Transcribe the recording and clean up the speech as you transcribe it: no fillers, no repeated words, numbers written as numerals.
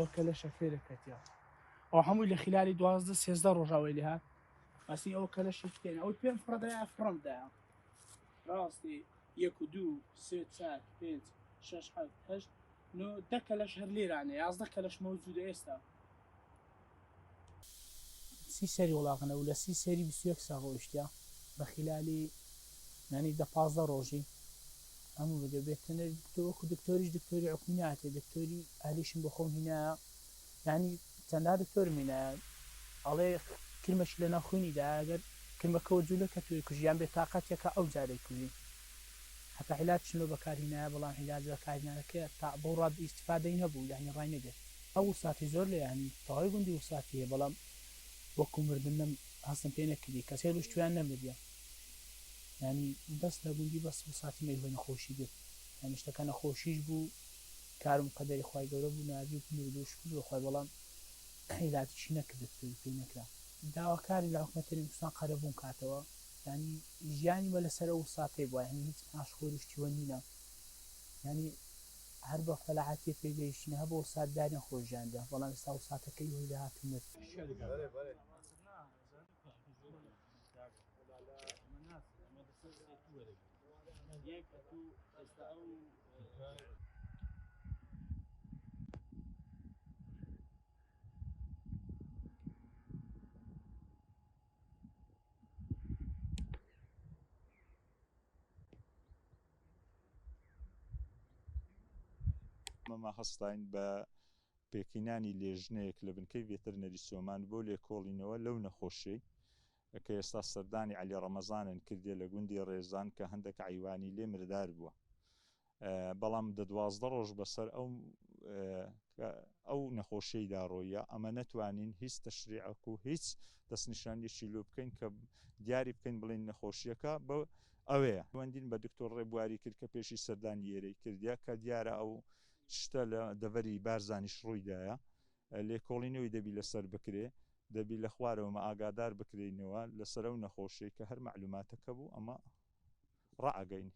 ئەوە کە لە شەفێرەکەتیە ئەو هەمووی لە خلالی 12-13 ڕۆژاوی لێ هات باسی ئەو کە لە شتێن ئەوی پێم فڕدایە فڕمدایە ڕاستی 1 2 3 4 5 6 7 8 10 کەلەش هەر لێرانێ 11 کەلەش مەوجودە ئێستا سی سەری وڵاقنە و لە سی سەری 21 ساغ ڕۆیشتە بە خلالی ینی 10-15 ڕۆژی هەموو بەدەبێتەنە وەکو دکتۆریش دکتۆری حکومی ناتێ دکتۆری ئالیشم بە خۆم هینایە ینی چەنددا دکتۆر مینایە ئەڵێ کرمەش لە ناخوێنیدا ئەگەر کرمەکەەوە جوولە کە توی کوژیان بێت تااقەتێکە ئەو جارێک کوژی حتا حیلات چنەوە بەکارهینایە بەڵام حیلات بەکارهینانەکە تا بۆ ڕاد ئیسیفادەی نەبوو یعنی ڕای نەدێت ئەو وساتی زۆر لە ینی تەواوی گوندی وساتی هەیە بەڵام وەکو مردنم هەستم پێ نەکردی کەسێ لەشتویان نەمردیە ینی دەست لە گوندی بەس وساتی مەیهۆی نەخۆشی بێت ینی شتەکە نەخۆشیش بوو کارم قەدەری خوای گەورە بوو ناوی مردوشکر خۆی بەڵام حیلاتیشی نەکردت پێی نەکرا داواکاری لە حکومەتی کوردستان قەرەبوون کاتەوە ینی ژیانی بە لەسەر وساتەی بووە هەنی هیچ ئاشخۆریشتیوە نینە ینی هەر بە فەلاحەتی پێگەیشتنە هە بۆ سادداریان خۆشیاندا بەڵام ئێستا وساتەکەی هۆی لە هاتوونەت مەما هەستاین بە پێکینانی لێژنەیەک لە بنکەی ڤێتەرنەری سۆمان بۆ لێکۆڵینەوە لەو نەخۆشیەی کە ئێستا سەردانی عەلی ڕەمەزانن کردێ لە گوندی ڕێزان کە هەندێک عیوانی لێ مردار بووە بەڵام 12 ڕۆژ بەسەر ئەو نەخۆشیەیدا ڕۆیە ئەمە نەتوانین هیچ تەشریعەک و هیچ دەستنیشانیەکی لۆ بکەین کە دیاری بکەین بڵین نەخۆشیەکە بە ئەوەیە وەندین بە دکتۆر ڕێبواری کرد کە پێشی سەردانی ئێرەی کردیا کە دیارە ئەو شتە لە دەڤەری بارزانیش ڕوویدایە لێکۆڵینەوەی دەبی لەسەر بکرێ دەبی لە خوارەوەمە ئاگادار بکرێنەوە لەسەر ئەو نەخۆشیە کە هەر معلوماتەکە بوو ئەمە ڕائەگەین